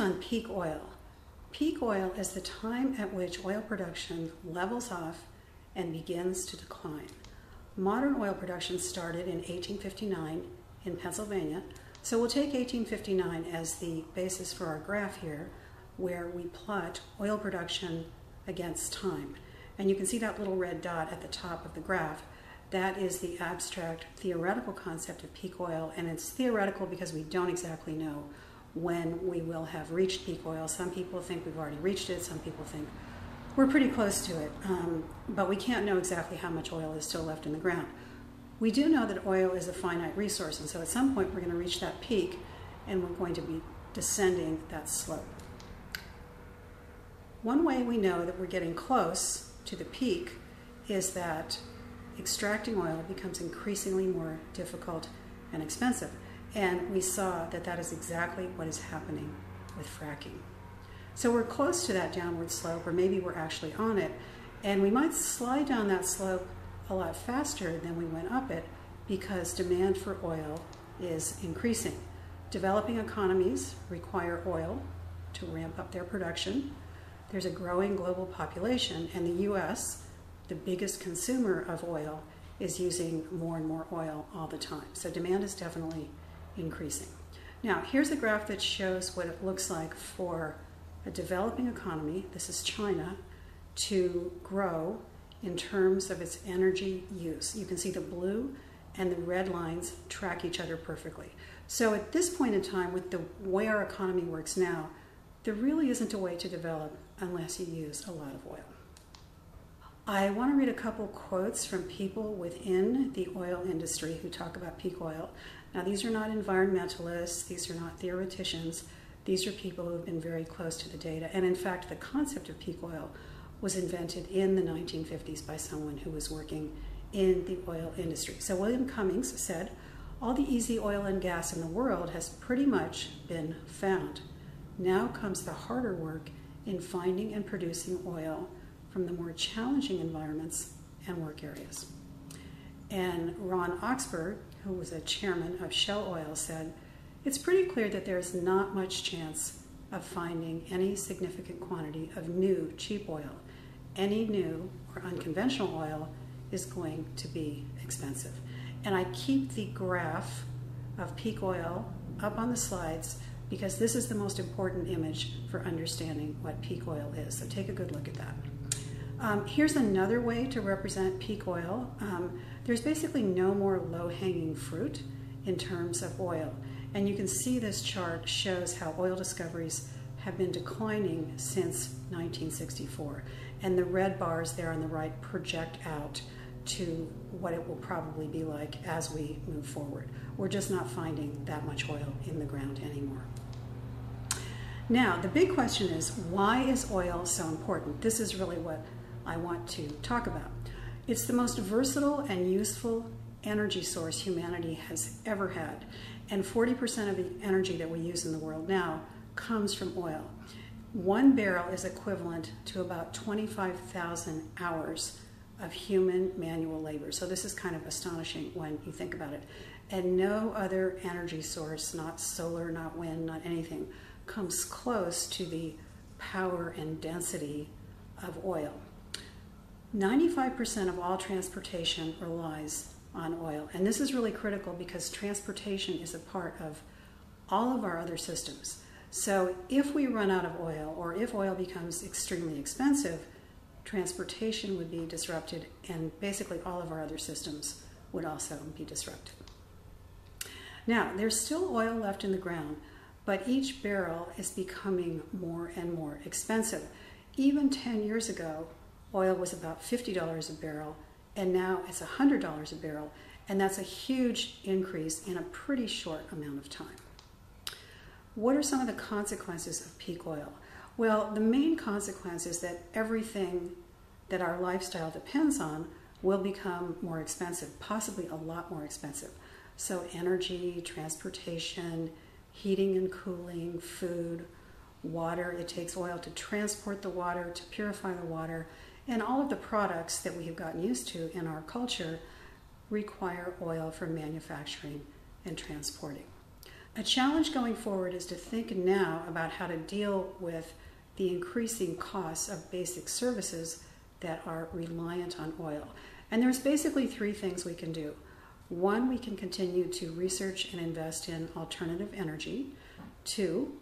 on peak oil. Peak oil is the time at which oil production levels off and begins to decline. Modern oil production started in 1859 in Pennsylvania. So we'll take 1859 as the basis for our graph here, where we plot oil production against time. And you can see that little red dot at the top of the graph. That is the abstract theoretical concept of peak oil, and it's theoretical because we don't exactly know when we will have reached peak oil. Some people think we've already reached it, some people think we're pretty close to it, but we can't know exactly how much oil is still left in the ground. We do know that oil is a finite resource, and so at some point we're going to reach that peak and we're going to be descending that slope. One way we know that we're getting close to the peak is that extracting oil becomes increasingly more difficult and expensive. And we saw that that is exactly what is happening with fracking. So we're close to that downward slope, or maybe we're actually on it, and we might slide down that slope a lot faster than we went up it because demand for oil is increasing. Developing economies require oil to ramp up their production. There's a growing global population, and the US, the biggest consumer of oil, is using more and more oil all the time. So demand is definitely increasing. Now, here's a graph that shows what it looks like for a developing economy, this is China, to grow in terms of its energy use. You can see the blue and the red lines track each other perfectly. So at this point in time, with the way our economy works now, there really isn't a way to develop unless you use a lot of oil. I want to read a couple quotes from people within the oil industry who talk about peak oil. Now, these are not environmentalists, these are not theoreticians, these are people who have been very close to the data. And in fact, the concept of peak oil was invented in the 1950s by someone who was working in the oil industry. So William Cummings said, "All the easy oil and gas in the world has pretty much been found. Now comes the harder work in finding and producing oil from the more challenging environments and work areas." And Ron Oxburgh, who was a chairman of Shell Oil, said, "It's pretty clear that there's not much chance of finding any significant quantity of new cheap oil. Any new or unconventional oil is going to be expensive." And I keep the graph of peak oil up on the slides because this is the most important image for understanding what peak oil is. So take a good look at that. Here's another way to represent peak oil. There's basically no more low-hanging fruit in terms of oil. And you can see this chart shows how oil discoveries have been declining since 1964. And the red bars there on the right project out to what it will probably be like as we move forward. We're just not finding that much oil in the ground anymore. Now, the big question is, why is oil so important? This is really what I want to talk about. It's the most versatile and useful energy source humanity has ever had. And 40% of the energy that we use in the world now comes from oil. 1 barrel is equivalent to about 25,000 hours of human manual labor. So this is kind of astonishing when you think about it. And no other energy source, not solar, not wind, not anything, comes close to the power and density of oil. 95% of all transportation relies on oil. And this is really critical because transportation is a part of all of our other systems. So if we run out of oil, or if oil becomes extremely expensive, transportation would be disrupted, and basically all of our other systems would also be disrupted. Now, there's still oil left in the ground, but each barrel is becoming more and more expensive. Even 10 years ago, oil was about $50 a barrel, and now it's $100 a barrel, and that's a huge increase in a pretty short amount of time. What are some of the consequences of peak oil? Well, the main consequence is that everything that our lifestyle depends on will become more expensive, possibly a lot more expensive. So energy, transportation, heating and cooling, food, water. It takes oil to transport the water, to purify the water, and all of the products that we have gotten used to in our culture require oil for manufacturing and transporting. A challenge going forward is to think now about how to deal with the increasing costs of basic services that are reliant on oil. And there's basically three things we can do. One, we can continue to research and invest in alternative energy. Two,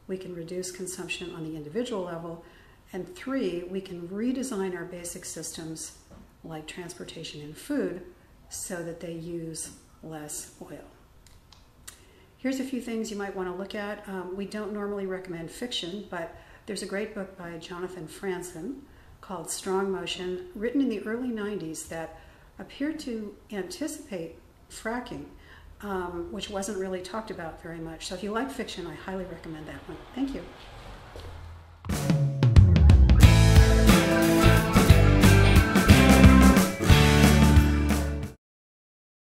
we can reduce consumption on the individual level. And three, we can redesign our basic systems like transportation and food so that they use less oil. Here's a few things you might want to look at. We don't normally recommend fiction, but there's a great book by Jonathan Franzen called Strong Motion, written in the early 90s, that appeared to anticipate fracking, which wasn't really talked about very much. So if you like fiction, I highly recommend that one. Thank you.